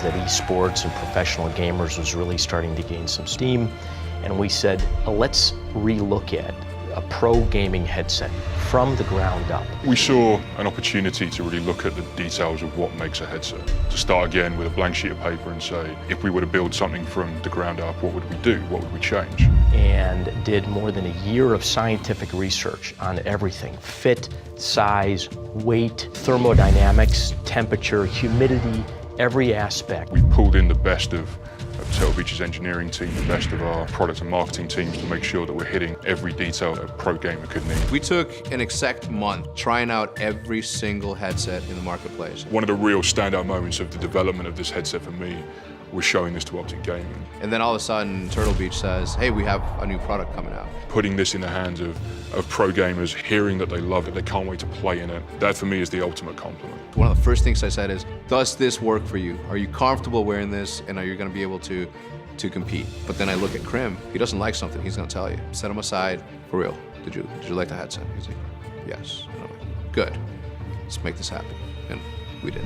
that esports and professional gamers was really starting to gain some steam. And we said, let's relook at a pro gaming headset from the ground up. We saw an opportunity to really look at the details of what makes a headset. To start again with a blank sheet of paper and say, if we were to build something from the ground up, what would we do? What would we change? And did more than a year of scientific research on everything: fit, size, weight, thermodynamics, temperature, humidity, every aspect. We've pulled in the best of Turtle Beach's engineering team, the best of our product and marketing teams to make sure that we're hitting every detail that a pro gamer could need. We took an exact month trying out every single headset in the marketplace. One of the real standout moments of the development of this headset for me was showing this to Optic Gaming. And then all of a sudden, Turtle Beach says, hey, we have a new product coming out. Putting this in the hands of pro gamers, hearing that they love it, they can't wait to play in it, that for me is the ultimate compliment. One of the first things I said is, does this work for you? Are you comfortable wearing this, and are you gonna be able to compete? But then I look at Krim, he doesn't like something, he's gonna tell you. Set him aside, for real, did you like the headset? He's like, yes. And I'm like, good, let's make this happen. And we did.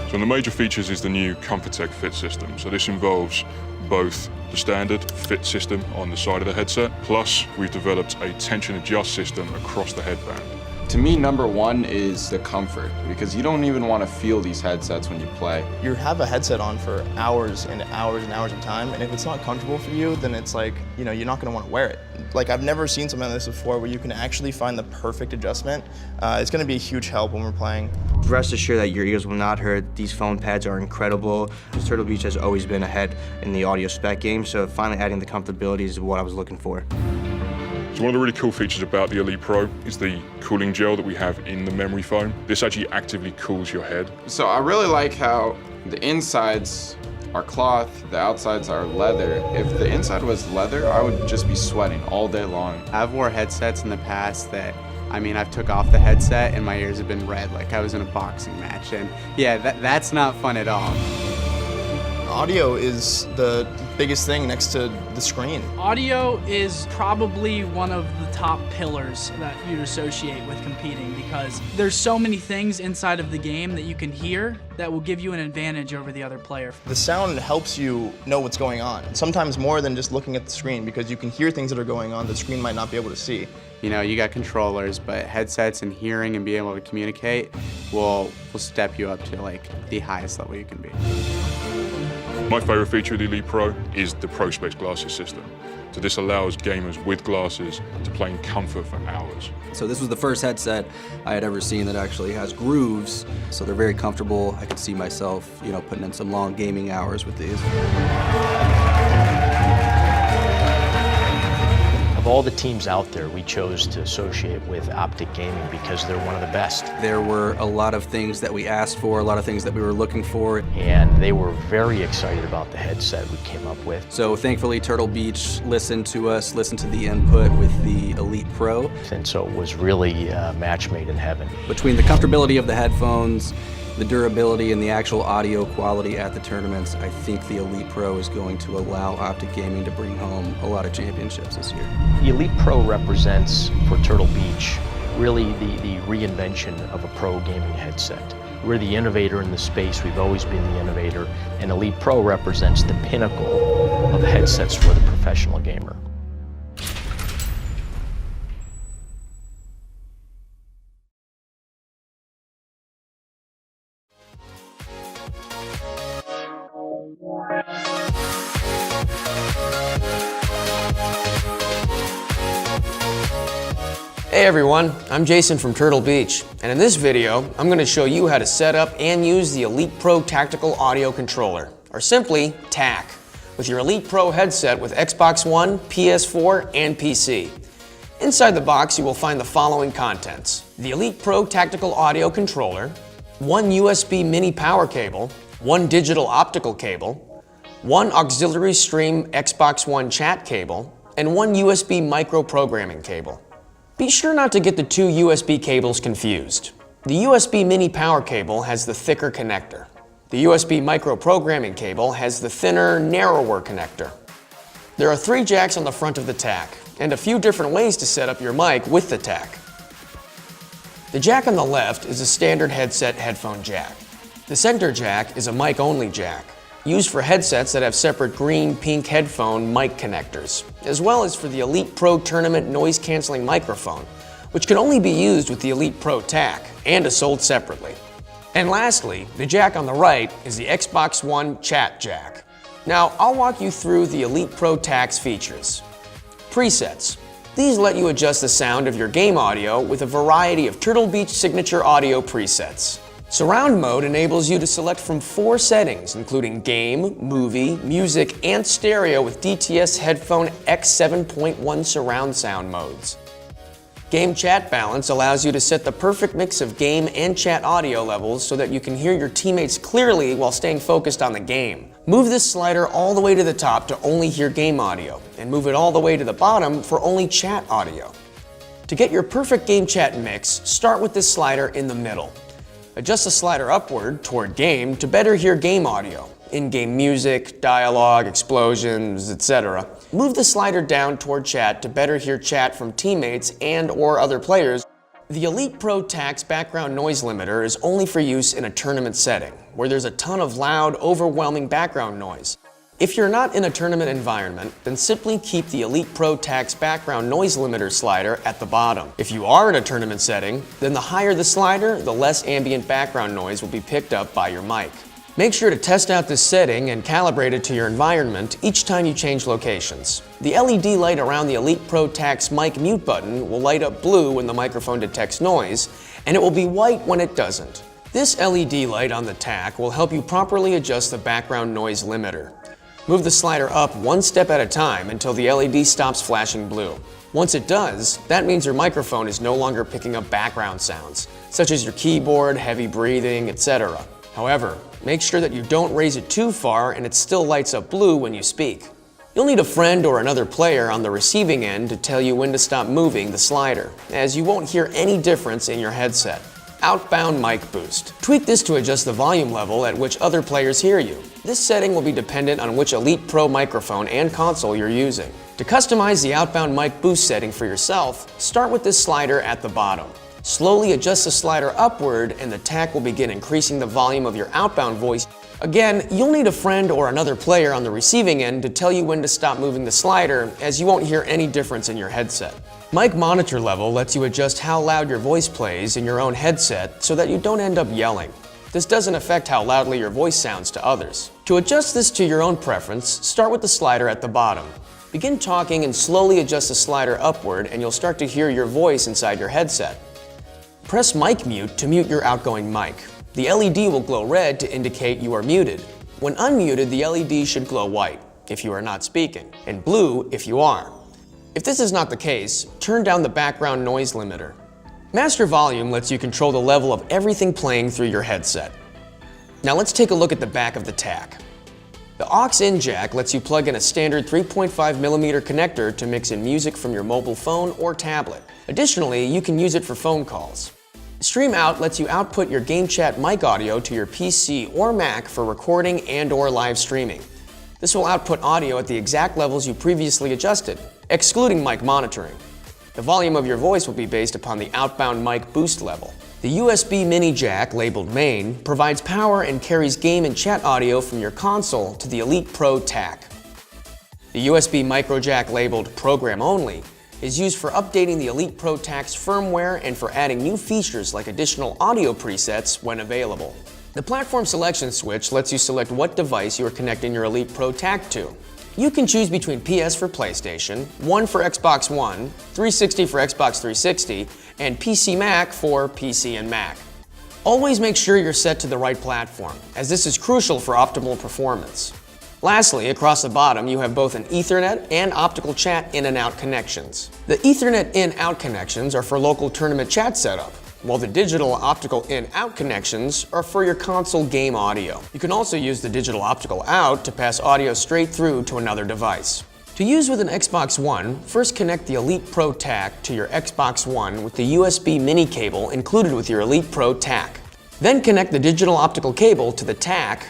So one of the major features is the new ComfortTech Fit system. So this involves both the standard fit system on the side of the headset, plus we've developed a tension adjust system across the headband. To me, number one is the comfort, because you don't even want to feel these headsets when you play. You have a headset on for hours and hours and hours of time, and if it's not comfortable for you, then it's like, you know, you're not going to want to wear it. Like, I've never seen something like this before where you can actually find the perfect adjustment. It's going to be a huge help when we're playing. Rest assured that your ears will not hurt. These foam pads are incredible. Turtle Beach has always been ahead in the audio spec game, so finally adding the comfortability is what I was looking for. So one of the really cool features about the Elite Pro is the cooling gel that we have in the memory foam. This actually actively cools your head. So I really like how the insides are cloth, the outsides are leather. If the inside was leather, I would just be sweating all day long. I've wore headsets in the past that, I mean, I've took off the headset and my ears have been red like I was in a boxing match. And yeah, that's not fun at all. Audio is the biggest thing next to the screen. Audio is probably one of the top pillars that you'd associate with competing, because there's so many things inside of the game that you can hear that will give you an advantage over the other player. The sound helps you know what's going on, sometimes more than just looking at the screen, because you can hear things that are going on the screen might not be able to see. You know, you got controllers, but headsets and hearing and being able to communicate will step you up to like the highest level you can be. My favorite feature of the Elite Pro is the ProSpace glasses system. So this allows gamers with glasses to play in comfort for hours. So this was the first headset I had ever seen that actually has grooves, so they're very comfortable. I could see myself, you know, putting in some long gaming hours with these. Of all the teams out there, we chose to associate with Optic Gaming because they're one of the best. There were a lot of things that we asked for, a lot of things that we were looking for. And they were very excited about the headset we came up with. So thankfully, Turtle Beach listened to us, listened to the input with the Elite Pro. And so it was really a match made in heaven. Between the comfortability of the headphones, the durability and the actual audio quality at the tournaments, I think the Elite Pro is going to allow Optic Gaming to bring home a lot of championships this year. The Elite Pro represents, for Turtle Beach, really the reinvention of a pro gaming headset. We're the innovator in the space, we've always been the innovator, and Elite Pro represents the pinnacle of headsets for the professional gamer. Hey everyone, I'm Jason from Turtle Beach, and in this video, I'm going to show you how to set up and use the Elite Pro Tactical Audio Controller, or simply TAC, with your Elite Pro headset with Xbox One, PS4, and PC. Inside the box, you will find the following contents: the Elite Pro Tactical Audio Controller, one USB mini power cable, one digital optical cable, one auxiliary stream Xbox One chat cable, and one USB micro programming cable. Be sure not to get the two USB cables confused. The USB mini power cable has the thicker connector. The USB micro programming cable has the thinner, narrower connector. There are 3 jacks on the front of the TAC, and a few different ways to set up your mic with the TAC. The jack on the left is a standard headset headphone jack. The center jack is a mic-only jack, used for headsets that have separate green-pink headphone mic connectors, as well as for the Elite Pro Tournament noise-canceling microphone, which can only be used with the Elite Pro TAC and is sold separately. And lastly, the jack on the right is the Xbox One chat jack. Now, I'll walk you through the Elite Pro TAC's features. Presets. These let you adjust the sound of your game audio with a variety of Turtle Beach signature audio presets. Surround mode enables you to select from 4 settings, including game, movie, music, and stereo with DTS Headphone X7.1 surround sound modes. Game chat balance allows you to set the perfect mix of game and chat audio levels so that you can hear your teammates clearly while staying focused on the game. Move this slider all the way to the top to only hear game audio, and move it all the way to the bottom for only chat audio. To get your perfect game chat mix, start with this slider in the middle. Adjust the slider upward toward game to better hear game audio, in-game music, dialogue, explosions, etc. Move the slider down toward chat to better hear chat from teammates and/or other players. The Elite Pro TAC's background noise limiter is only for use in a tournament setting, where there's a ton of loud, overwhelming background noise. If you're not in a tournament environment, then simply keep the Elite Pro TAC's background noise limiter slider at the bottom. If you are in a tournament setting, then the higher the slider, the less ambient background noise will be picked up by your mic. Make sure to test out this setting and calibrate it to your environment each time you change locations. The LED light around the Elite Pro TAC's mic mute button will light up blue when the microphone detects noise, and it will be white when it doesn't. This LED light on the TAC will help you properly adjust the background noise limiter. Move the slider up one step at a time until the LED stops flashing blue. Once it does, that means your microphone is no longer picking up background sounds, such as your keyboard, heavy breathing, etc. However, make sure that you don't raise it too far and it still lights up blue when you speak. You'll need a friend or another player on the receiving end to tell you when to stop moving the slider, as you won't hear any difference in your headset. Outbound mic boost. Tweak this to adjust the volume level at which other players hear you. This setting will be dependent on which Elite Pro microphone and console you're using. To customize the outbound mic boost setting for yourself, start with this slider at the bottom. Slowly adjust the slider upward and the TAC will begin increasing the volume of your outbound voice. Again, you'll need a friend or another player on the receiving end to tell you when to stop moving the slider, as you won't hear any difference in your headset. Mic monitor level lets you adjust how loud your voice plays in your own headset so that you don't end up yelling. This doesn't affect how loudly your voice sounds to others. To adjust this to your own preference, start with the slider at the bottom. Begin talking and slowly adjust the slider upward and you'll start to hear your voice inside your headset. Press mic mute to mute your outgoing mic. The LED will glow red to indicate you are muted. When unmuted, the LED should glow white if you are not speaking, and blue if you are. If this is not the case, turn down the background noise limiter. Master volume lets you control the level of everything playing through your headset. Now let's take a look at the back of the TAC. The aux-in jack lets you plug in a standard 3.5mm connector to mix in music from your mobile phone or tablet. Additionally, you can use it for phone calls. Stream Out lets you output your game chat mic audio to your PC or Mac for recording and/or live streaming. This will output audio at the exact levels you previously adjusted, excluding mic monitoring. The volume of your voice will be based upon the outbound mic boost level. The USB mini jack, labeled main, provides power and carries game and chat audio from your console to the Elite Pro TAC. The USB micro jack, labeled program only, is used for updating the Elite Pro TAC's firmware and for adding new features like additional audio presets when available. The platform selection switch lets you select what device you are connecting your Elite Pro TAC to. You can choose between PS for PlayStation, One for Xbox One, 360 for Xbox 360, and PC Mac for PC and Mac. Always make sure you're set to the right platform, as this is crucial for optimal performance. Lastly, across the bottom, you have both an Ethernet and optical chat in and out connections. The Ethernet in-out connections are for local tournament chat setup, while the digital optical in-out connections are for your console game audio. You can also use the digital optical out to pass audio straight through to another device. To use with an Xbox One, first connect the Elite Pro TAC to your Xbox One with the USB mini cable included with your Elite Pro TAC. Then connect the digital optical cable to the TAC,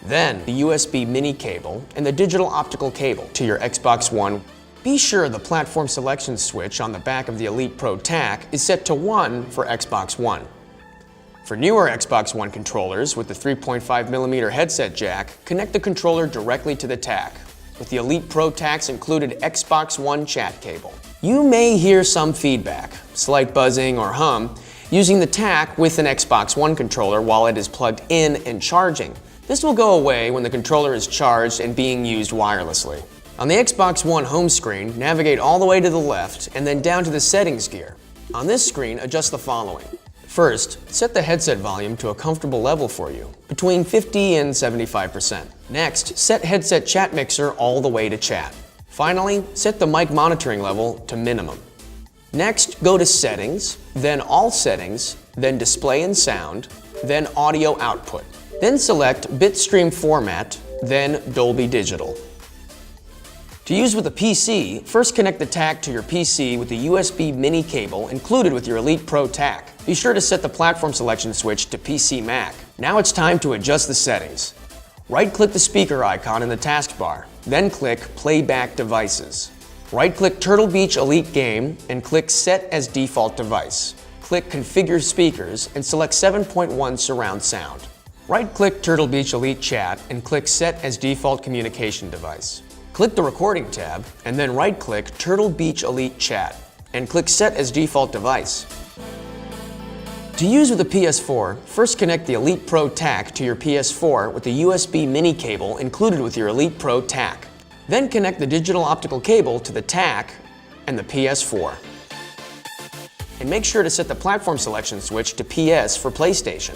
then the USB mini cable and the digital optical cable to your Xbox One. Be sure the platform selection switch on the back of the Elite Pro TAC is set to 1 for Xbox One. For newer Xbox One controllers with the 3.5mm headset jack, connect the controller directly to the TAC with the Elite Pro TAC's included Xbox One chat cable. You may hear some feedback, slight buzzing or hum, using the TAC with an Xbox One controller while it is plugged in and charging. This will go away when the controller is charged and being used wirelessly. On the Xbox One home screen, navigate all the way to the left and then down to the settings gear. On this screen, adjust the following. First, set the headset volume to a comfortable level for you, between 50 and 75%. Next, set headset chat mixer all the way to chat. Finally, set the mic monitoring level to minimum. Next, go to Settings, then All Settings, then Display and Sound, then Audio Output. Then select Bitstream Format, then Dolby Digital. To use with a PC, first connect the TAC to your PC with the USB mini cable included with your Elite Pro TAC. Be sure to set the platform selection switch to PC Mac. Now it's time to adjust the settings. Right-click the speaker icon in the taskbar, then click Playback Devices. Right-click Turtle Beach Elite Game and click Set as Default Device. Click Configure Speakers and select 7.1 Surround Sound. Right-click Turtle Beach Elite Chat and click Set as Default Communication Device. Click the Recording tab and then right-click Turtle Beach Elite Chat and click Set as Default Device. To use with a PS4, first connect the Elite Pro TAC to your PS4 with the USB mini cable included with your Elite Pro TAC. Then connect the digital optical cable to the TAC and the PS4. And make sure to set the platform selection switch to PS for PlayStation.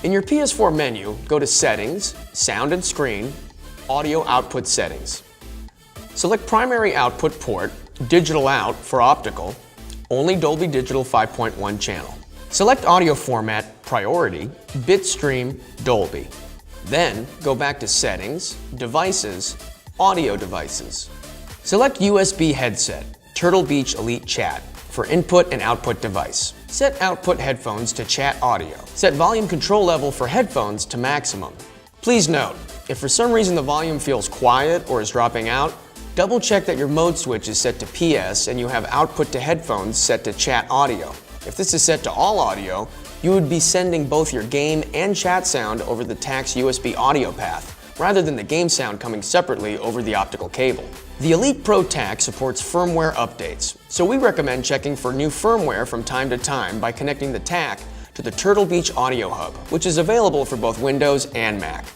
In your PS4 menu, go to Settings, Sound and Screen, Audio Output Settings. Select Primary Output Port, Digital Out for optical, only Dolby Digital 5.1 channel. Select Audio Format, Priority, Bitstream, Dolby. Then go back to Settings, Devices, Audio Devices. Select USB Headset, Turtle Beach Elite Chat for input and output device. Set output headphones to chat audio. Set volume control level for headphones to maximum. Please note, if for some reason the volume feels quiet or is dropping out, double check that your mode switch is set to PS and you have output to headphones set to chat audio. If this is set to all audio, you would be sending both your game and chat sound over the TAC's USB audio path, rather than the game sound coming separately over the optical cable. The Elite Pro TAC supports firmware updates, so we recommend checking for new firmware from time to time by connecting the TAC to the Turtle Beach Audio Hub, which is available for both Windows and Mac.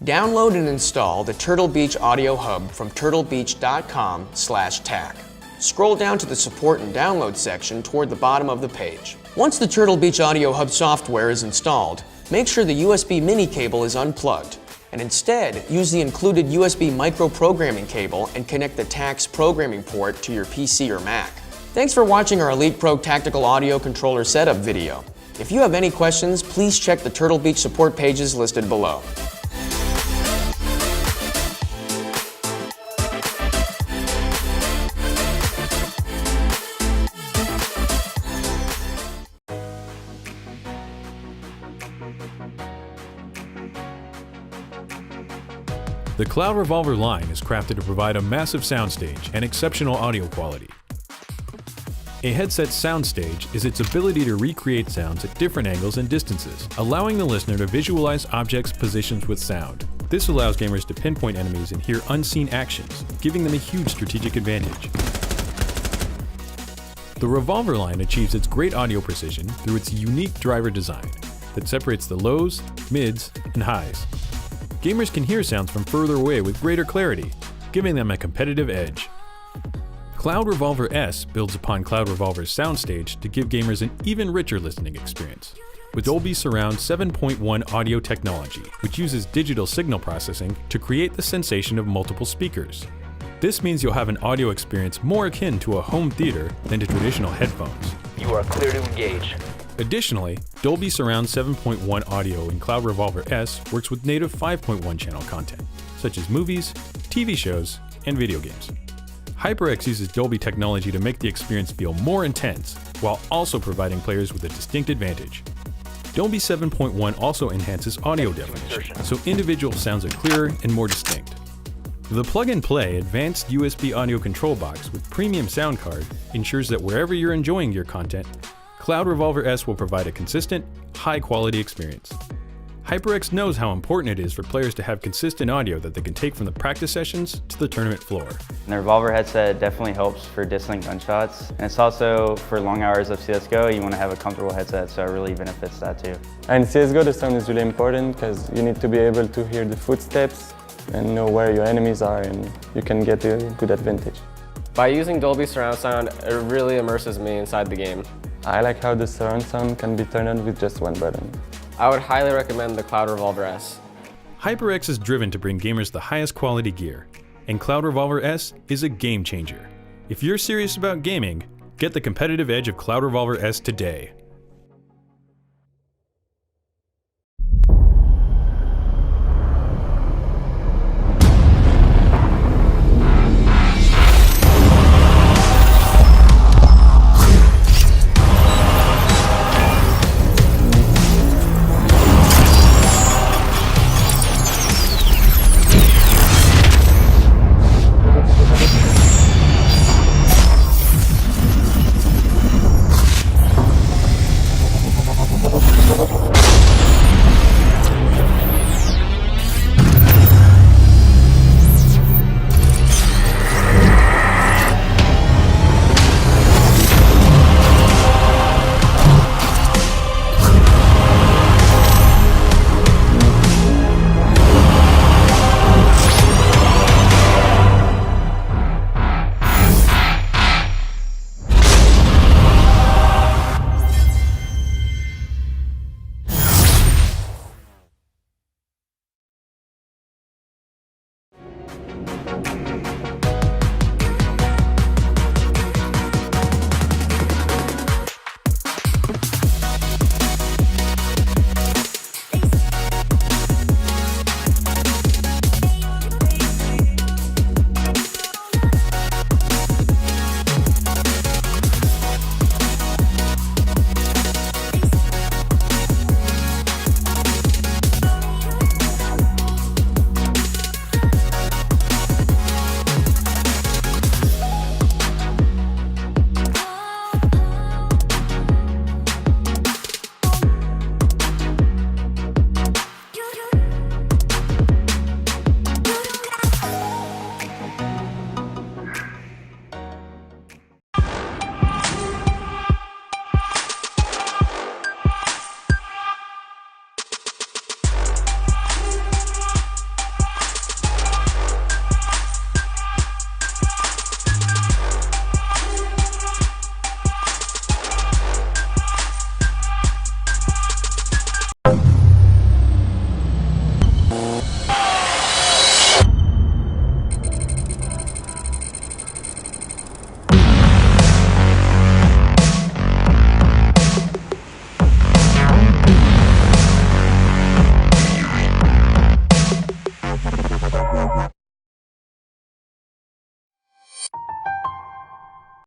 Download and install the Turtle Beach Audio Hub from turtlebeach.com/TAC. Scroll down to the Support and Download section toward the bottom of the page. Once the Turtle Beach Audio Hub software is installed, make sure the USB mini cable is unplugged, and instead use the included USB micro programming cable and connect the TAC's programming port to your PC or Mac. Thanks for watching our Elite Pro Tactical Audio Controller setup video. If you have any questions, please check the Turtle Beach support pages listed below. The Cloud Revolver line is crafted to provide a massive soundstage and exceptional audio quality. A headset's soundstage is its ability to recreate sounds at different angles and distances, allowing the listener to visualize objects' positions with sound. This allows gamers to pinpoint enemies and hear unseen actions, giving them a huge strategic advantage. The Revolver line achieves its great audio precision through its unique driver design that separates the lows, mids, and highs. Gamers can hear sounds from further away with greater clarity, giving them a competitive edge. Cloud Revolver S builds upon Cloud Revolver's soundstage to give gamers an even richer listening experience. With Dolby Surround 7.1 audio technology, which uses digital signal processing to create the sensation of multiple speakers. This means you'll have an audio experience more akin to a home theater than to traditional headphones. You are clear to engage. Additionally, Dolby Surround 7.1 audio in Cloud Revolver S works with native 5.1 channel content, such as movies, TV shows, and video games. HyperX uses Dolby technology to make the experience feel more intense, while also providing players with a distinct advantage. Dolby 7.1 also enhances audio definition, so individual sounds are clearer and more distinct. The plug-and-play advanced USB audio control box with premium sound card ensures that wherever you're enjoying your content, Cloud Revolver S will provide a consistent, high-quality experience. HyperX knows how important it is for players to have consistent audio that they can take from the practice sessions to the tournament floor. The Revolver headset definitely helps for distant gunshots, and it's also for long hours of CSGO, you want to have a comfortable headset, so it really benefits that too. And CSGO, the sound is really important because you need to be able to hear the footsteps and know where your enemies are, and you can get a good advantage. By using Dolby surround sound, it really immerses me inside the game. I like how the surround sound can be turned on with just one button. I would highly recommend the Cloud Revolver S. HyperX is driven to bring gamers the highest quality gear, and Cloud Revolver S is a game changer. If you're serious about gaming, get the competitive edge of Cloud Revolver S today.